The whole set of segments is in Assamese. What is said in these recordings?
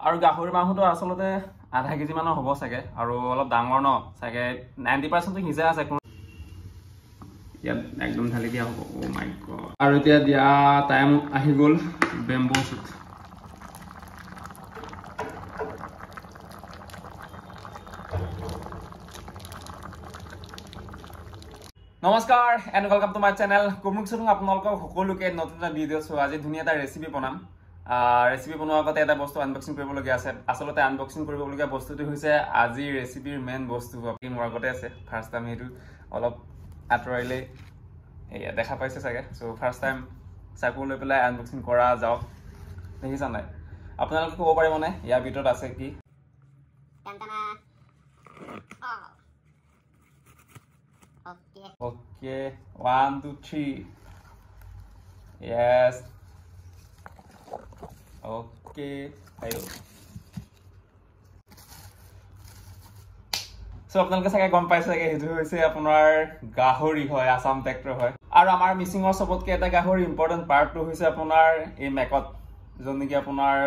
আৰু গাহৰি মাংসটো আচলতে আধা কেজি মানৰ হ'ব চাগে আৰু অলপ ডাঙৰ ন চাগে 90% সিজা আছে ইয়াত একদম ঢালি দিয়া হ'ব ও মাই গড আৰু এতিয়া দিয়া টাইম আহি গ'ল বেম্বো শুট নমস্কাৰ and welcome to my channel কুমুক সুং আপোনালোকক সকলোকে নতুন এটা ভিডিঅ' চোৱা আজি ধুনীয়া এটা ৰেচিপি বনাম ৰেচিপি বনোৱাৰ আগতে এটা বস্তু আনবক্সিং কৰিবলগীয়া আছে আচলতে আনবক্সিং কৰিবলগীয়া বস্তুটো হৈছে আজি ৰেচিপিৰ মেইন বস্তু আপুনি মোৰ আগতে আছে ফাৰ্ষ্ট টাইম এইটো অলপ আঁতৰাইলে এয়া দেখা পাইছে চাগে সো ফাৰ্ষ্ট টাইম চাকু লৈ পেলাই আনবক্সিং কৰা যাওক দেখিছা নাই আপোনালোকে ক'ব পাৰিব মানে ইয়াৰ ভিতৰত আছে কি Okay, 1, 2, 3. Yes. Okay. Ayo. So আপোনালোকে চাগে গম পাইছে চাগে সেইটো হৈছে আপোনাৰ গাহৰি হয় আসাম ট্ৰেক্টৰ হয় আৰু আমাৰ মিচিঙৰ সবতকে এটা গাহৰি ইম্পৰ্টেন্ট পাৰ্টটো হৈছে আপোনাৰ এই মেকত যোনকি আপোনাৰ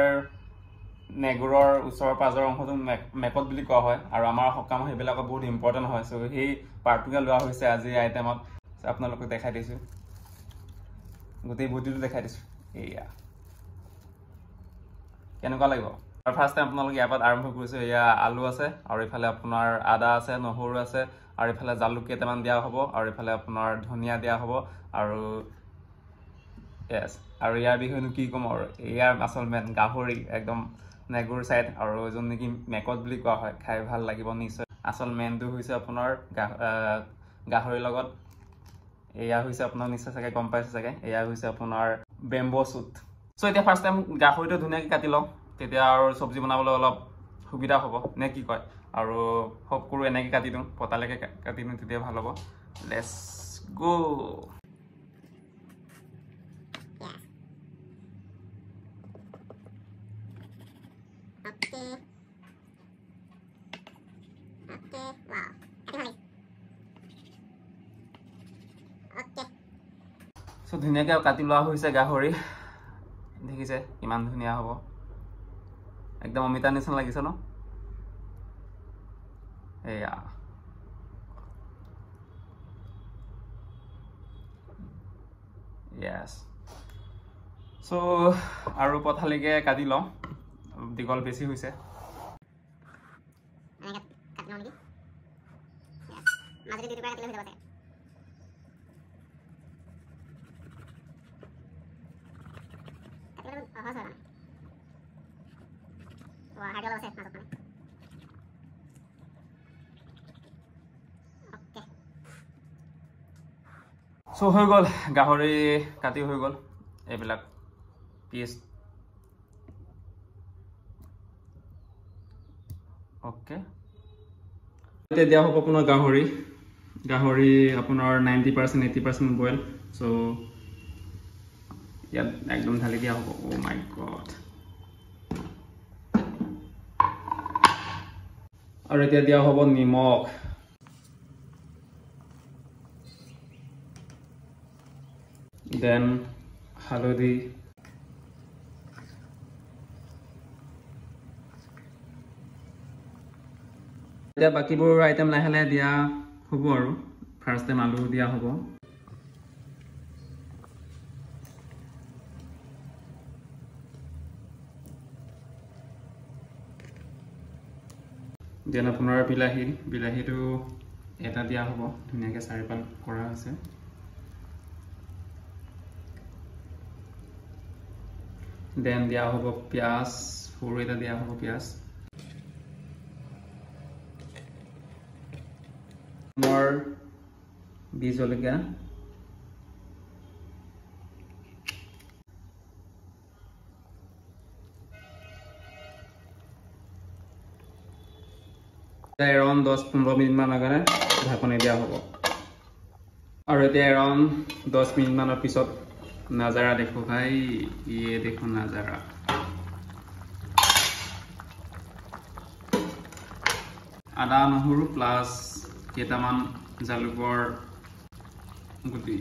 নেগুৰৰ ওচৰৰ পাজৰ অংশটো মেকত বুলি কোৱা হয় আৰু আমাৰ হকাম হেবিলাকত বহুত ইম্পৰ্টেন্ট হয় সো সেই পাৰ্টটোকে লোৱা হৈছে আজি আইটেমত আপোনালোকক দেখাই দিছো গোটেই বডিটো দেখাই দিছো এয়া কেনেকুৱা লাগিব আৰু ফাৰ্ষ্ট টাইম আপোনালোক ইয়াৰ পৰা আৰম্ভ কৰিছো এয়া আলু আছে আৰু ইফালে আপোনাৰ আদা আছে নহৰু আছে আৰু ইফালে জালুক কেইটামান দিয়া হ'ব আৰু ইফালে আপোনাৰ ধনিয়া দিয়া হ'ব আৰু আৰু ইয়াৰ বিষয়েনো কি ক'ম আৰু ইয়াৰ আচল মেন গাহৰি একদম নেগুৰ সাইড আৰু যোন নেকি মেকত বুলি কোৱা হয় খাই ভাল লাগিব নিশ্চয় আসল মেনটো হৈছে আপোনাৰ গাহৰিৰ লগত এয়া হৈছে আপোনাৰ নিশ্চয় চাগে গম পাইছে চাগে এয়া হৈছে আপোনাৰ বেম্বো শুট সো এতিয়া ফাৰ্ষ্ট টাইম গাহৰিটো ধুনীয়াকৈ কাটি লওঁ তেতিয়া আৰু চব্জি বনাবলৈ অলপ সুবিধা হ'ব নে কি কয় আৰু হপ কৰো এনেকৈ কাটি দিওঁ পতালৈকে কাটি দিওঁ তেতিয়া ভাল হ'ব লেটস গো So ধুনীয়াকৈ কাটি লোৱা হৈছে গাহৰি দেখিছে কিমান ধুনীয়া হ'ব একদম অমিতা নিচিনা লাগিছে ন এয়া yes so আৰু পথালিকে কাটি লওঁ দীঘল বেছি হৈছে So হৈ গ'ল গাহৰি কাটি হৈ গ'ল এইবিলাক পিস ওকে এতিয়া দিয়া হ'ব আপোনাৰ গাহৰি আপোনাৰ 90% 80% বইল সো ইয়াত একদম ঢালি দিয়া হ'ব ও মাই গড আৰু এতিয়া দিয়া হ'ব নিমখ then halodi এতিয়া বাকিবোৰ আইটেম লাহে লাহে দিয়া হ'ব আৰু ফাৰ্ষ্ট টাইম আলু দিয়া হ'ব then আপোনাৰ বিলাহীটো এটা দিয়া হ'ব ধুনীয়াকৈ চাৰিপাল কৰা আছে then দিয়া হ'ব পিয়াজ সৰু এটা দিয়া হ'ব পিয়াজ মোৰ বীজ জলকীয়া এৰাউণ্ড 10-15 মিনিট মান আগতে ঢাকনি দিয়া হ'ব আৰু এতিয়া এৰাউণ্ড 10 মিনিট মানৰ পিছত नजारा देखो भाई ये देखो नजारा आदा নহৰু प्लस केटामान জালুকৰ গুটি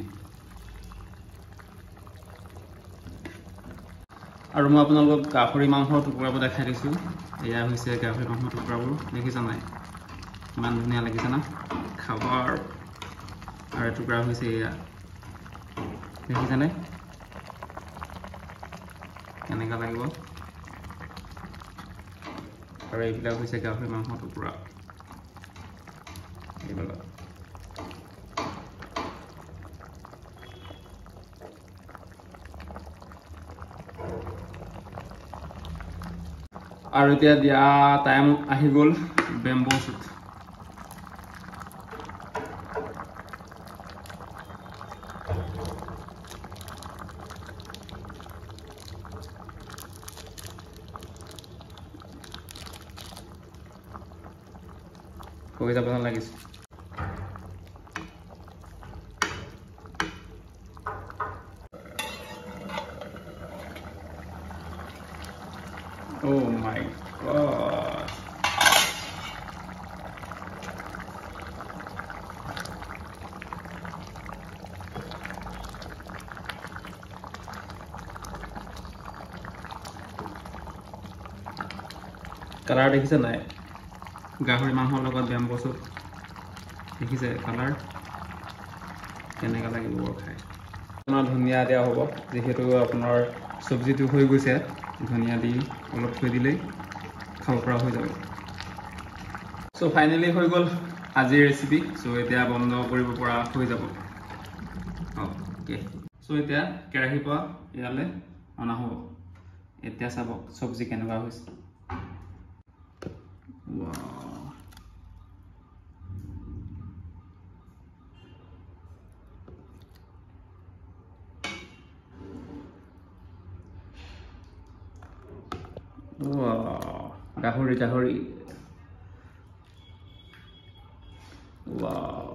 আৰু মই আপোনালোকক গাহৰি মাংসৰ টুকুৰাবোৰ দেখাই দিছোঁ। এয়া হৈছে গাহৰি মাংসৰ টুকুৰাবোৰ, দেখিছা নাই ইমান ধুনীয়া লাগিছে না খাব। আৰু এটুকুৰা হৈছে এয়া, দেখিছেনে কেনেকুৱা লাগিব। আৰু এইবিলাক হৈছে গাহৰি মাংসৰ টুকুৰা, এইবিলাক আৰু এতিয়া দিয়া টাইম আহি গ'ল বেম্বো শ্বুট। কৈ যাব লাগিছে। Oh my god. কালাৰ দেখিছে নাই গাহৰি মাংসৰ লগত বেম্বো শ্বুট, দেখিছে কালাৰ কেনেকুৱা লাগিব খাই। আপোনাৰ ধনিয়া দিয়া হ'ব, যিহেতু আপোনাৰ চব্জিটো হৈ গৈছে, ধনিয়া দি অলপ থৈ দিলেই খাব পৰা হৈ যাব। চ' ফাইনেলি হৈ গ'ল আজিৰ ৰেচিপি। চ' এতিয়া বন্ধ কৰিব পৰা হৈ যাব। অ'কে, চ' এতিয়া কেৰাহীৰ পৰা ইয়ালৈ অনা হ'ব। এতিয়া চাব চব্জি কেনেকুৱা হৈছে। গাহৰি, ৱাও।